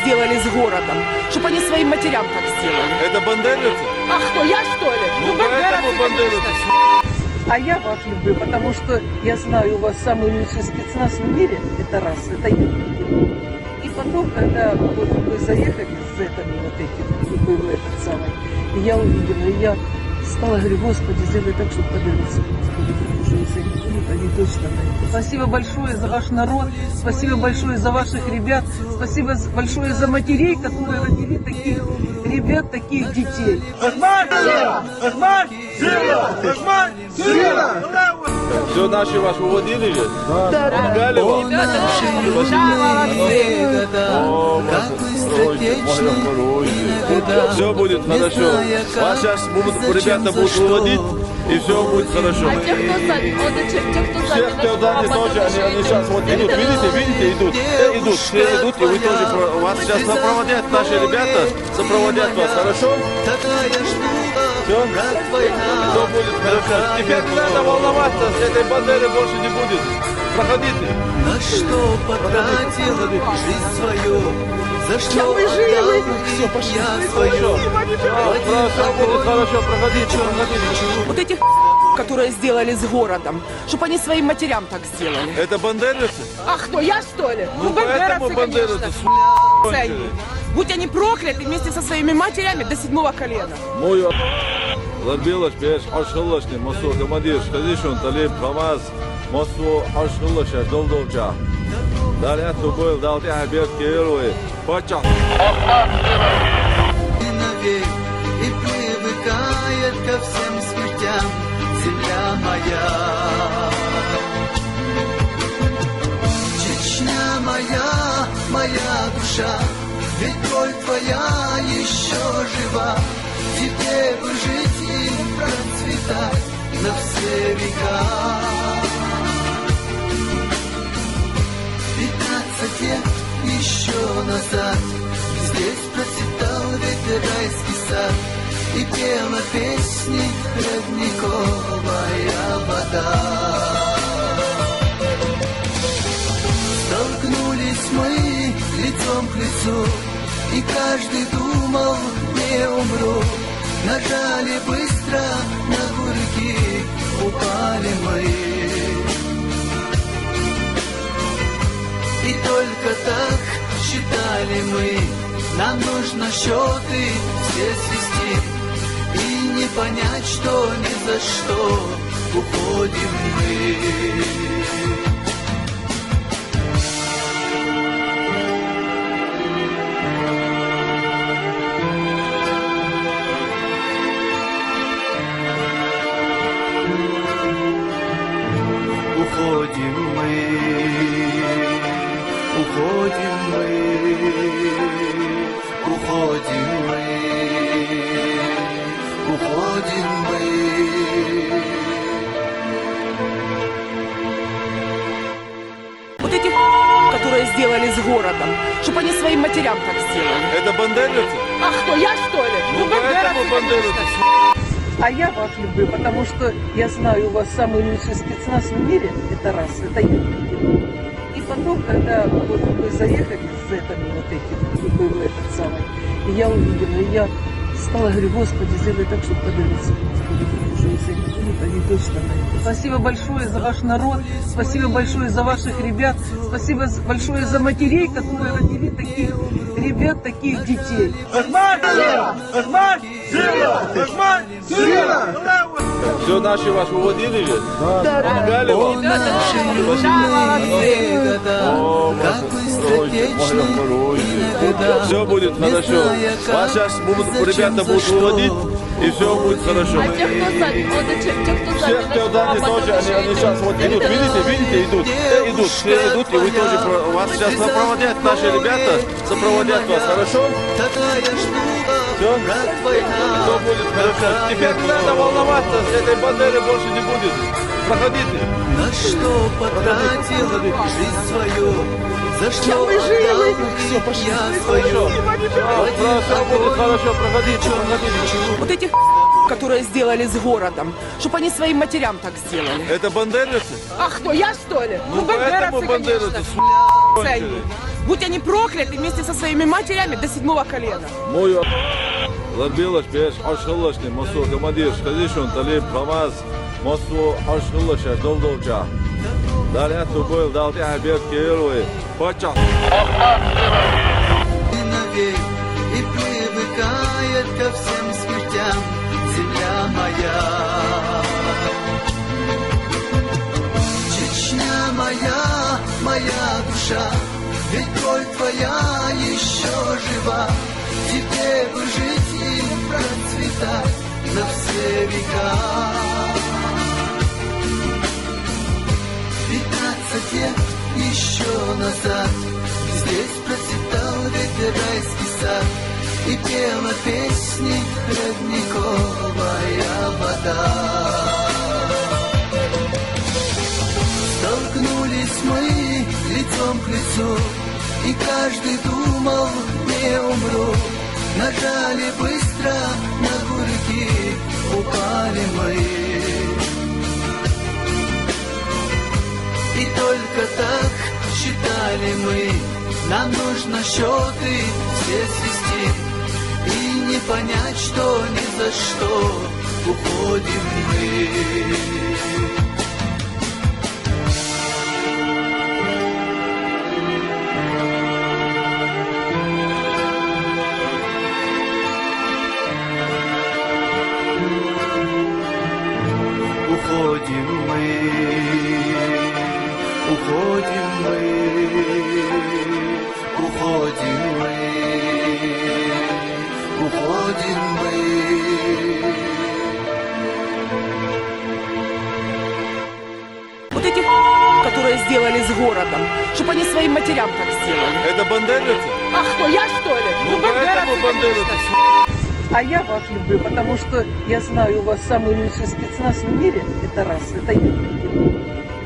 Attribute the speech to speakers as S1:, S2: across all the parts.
S1: сделали с городом, чтобы они своим матерям так сделали.
S2: Это бандеровцы?
S1: А кто, я что ли?
S2: Ну, поэтому
S1: бандеровцы,
S2: бандеровцы.
S3: А я вас люблю, потому что я знаю, у вас самый лучший спецназ в мире. Это раз, это я. И потом, когда вот вы заехали с этими вот этим, был этот самый, и я увидела, и я стала, говорю, Господи, сделай так, чтобы подивиться. Уже если они будут, они точно найдут. Спасибо большое за ваш народ, спасибо большое за ваших ребят, спасибо большое за матерей, которые родили таких ребят, таких детей.
S2: Ахмад! Ахмад! Сила! Ахмад! Сила! Все наши вас выводили же? Да. Помогали вам? Все будет хорошо. Вас сейчас ребята будут выводить, и все будет хорошо.
S4: А те, кто сзади,
S2: Все, кто сзади тоже, они сейчас вот идут, видите, идут, все идут, и вы тоже, вас сейчас сопроводят наши ребята, сопроводят вас, хорошо? Все будет хорошо. Теперь не надо волноваться, с этой бандеры больше не будет. Проходите.
S5: На что потратил жизнь свою, за что отдал
S2: Все, пошли.
S5: я свою.
S2: Все будет хорошо, проходите.
S1: Вот этих, которые сделали с городом, чтобы они своим матерям так сделали.
S2: Это бандеровцы?
S1: А кто, я что ли?
S2: Ну, поэтому бандеровцы,
S1: конечно. Они. Будь они прокляты вместе со своими матерями до 7-го колена.
S2: Мой Лабилаш, Беш, Хашхалашни, Масу, Хамадиш, Хазишун, Талиб, Хамаз, Масу, Хашхалаша, Долдовча. Далее Тубыл, Далти, Хабет, Кируи, Пача.
S5: И привыкает ко всем смертям земля моя. Чечня моя, моя душа, ведь кровь твоя еще жива. Тебе бы жить и процветать на все века. 15 лет еще назад здесь процветал ведь райский сад, и пела песни родниковая вода. Столкнулись мы лицом к лицу, и каждый думал, не умру. Нажали быстро на курки, упали мы. И только так считали мы, нам нужно счеты все свести и не понять, что ни за что уходим мы. Уходим мы.
S1: Вот этих, которые сделали с городом, чтобы они своим матерям так сделали.
S2: Это бандеровцы?
S1: А кто, я что ли?
S2: Ну, поэтому бандеровцы.
S3: А я вас люблю, потому что я знаю, у вас самый лучший спецназ в мире. Это раз, это я. И потом, когда вот вы заехали с этими вот этим, был этот самый, и я увидела, и я стала, говорю, Господи, сделай так, чтобы подивиться. Уже если они будут, они точно найдут. Спасибо большое за ваш народ, спасибо большое за ваших ребят, спасибо большое за матерей, которые родили таких ребят, таких детей.
S2: Ахмад! Ахмад! Сила! Ахмад! Сила! Все наши вас выводили же? Да. Помогали вам? Все будет хорошо. Вас сейчас ребята будут выводить, и все будет хорошо.
S4: А те, кто сзади,
S2: Все, кто сзади тоже, они сейчас вот идут, видите, идут, все идут, и вы тоже, вас сейчас сопроводят наши ребята, сопроводят вас, хорошо? Все будет хорошо. Теперь не надо волноваться, с этой бандеры больше не будет. Проходите.
S5: На что потратил жизнь свою, за что отдал я свою.
S2: Все будет хорошо, проходите.
S1: Вот этих, которые сделали с городом, чтобы они своим матерям так сделали.
S2: Это бандеровцы?
S1: А кто, я что ли?
S2: Ну, поэтому
S1: бандеровцы,
S2: бандеровцы,
S1: конечно. Они. Будь они прокляты вместе со своими матерями до 7-го колена.
S2: Мой Лабилаш, Беш, Ашхалашни, Мосу, Командир, Шкадишун, Талиб, Хамас, Мосу, Ашхалаша, Долдовча. Далее Тубойл, Далти, Абет, Кируи, Пача.
S5: Навек и привыкает ко всем смертям земля моя. Чечня моя, моя душа, ведь кровь твоя еще жива. Тебе бы жить и процветать на все века. 15 лет еще назад здесь процветал ведь райский сад, и пела песни родниковая вода. Столкнулись мы лицом к лицу, и каждый думал, не умру. Нажали быстро на курки, упали мы. И только так считали мы, нам нужно счеты все свести и не понять, что ни за что уходим мы. Уходим мы, уходим мы, уходим мы, уходим мы.
S1: Вот эти которые сделали с городом, чтобы они своим матерям так сделали.
S2: Это бандеровцы?
S1: А кто, я что ли?
S2: Ну, поэтому бандеровцы.
S3: А я вас люблю, потому что я знаю, у вас самый лучший спецназ в мире, это раз, это Юпитер.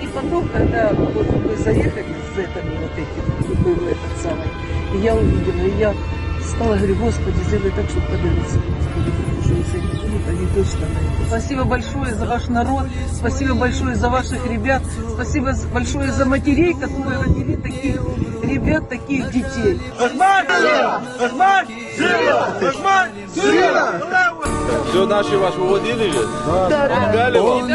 S3: И потом, когда вот вы заехали с этими вот этим, был этот самый, и я увидела, и я стала, говорю, Господи, сделай так, чтобы подавиться, Господи, потому что если они будут, они точно найдут. Спасибо большое за ваш народ, спасибо большое за ваших ребят, спасибо большое за матерей, которые родили таких ребят, таких детей.
S2: Все наши вас уводили же? Да. Помогали вам?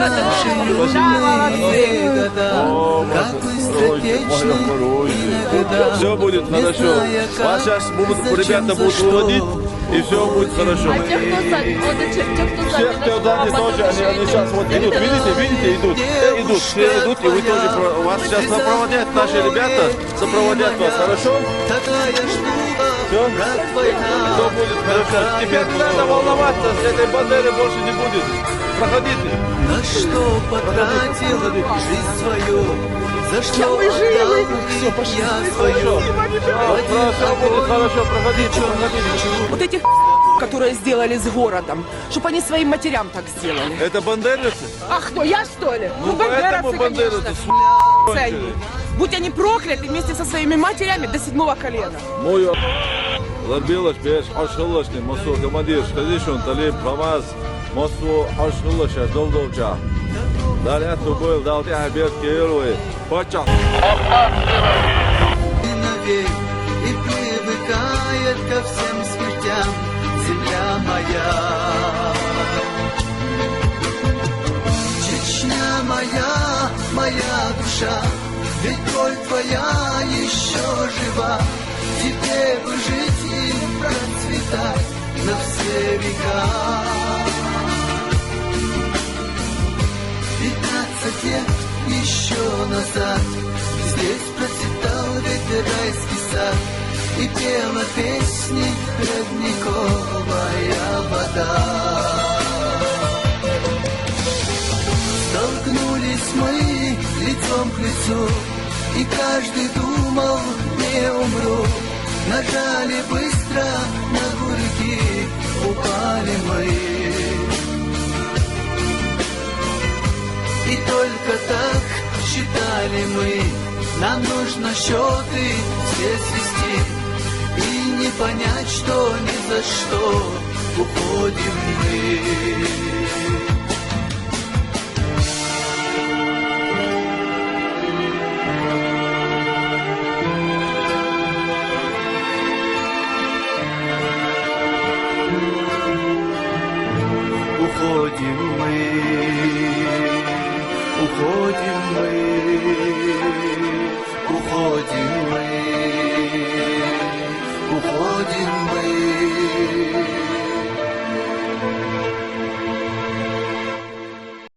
S2: Все будет хорошо. Вас сейчас ребята будут выводить, и все будет хорошо.
S4: А те, кто сзади, вот те, кто
S2: Все, кто сзади тоже, они сейчас вот идут, видите, идут, все идут, и вы тоже, вас сейчас сопроводят наши ребята, сопроводят вас, хорошо? Все? Все будет хорошо. Теперь не надо волноваться, с этой бандеры больше не будет. Проходите.
S5: На что потратил жизнь свою, за что отдал я свою.
S2: Все будет хорошо, проходите.
S1: Вот эти которые сделали с городом, чтобы они своим матерям так сделали.
S2: Это бандеровцы?
S1: А кто, я что ли?
S2: Ну, поэтому бандеровцы,
S1: конечно. Они. Будь они прокляты вместе со своими матерями до 7-го колена.
S2: Мой Лабилаш, Беш, Ашхалашни, Мосу, Командир, Шкадишун, Талиб, Хамас, Мосу, Ашхалаша, Долдовча. Далее Тубойл, Далти, Абет, Кируи, Пача.
S5: Навек и привыкает ко всем смертям земля моя. Чечня моя, моя душа, ведь кровь твоя еще жива. Тебе бы жить и процветать на все века. 15 лет еще назад здесь процветал ведь райский сад, и пела песни родниковая вода. Столкнулись мы лицом к лицу, и каждый думал, не умру. Нажали быстро на курки, упали мы. И только так считали мы, нам нужно счеты все свести и не понять, что ни за что уходим мы. уходим мы, уходим мы.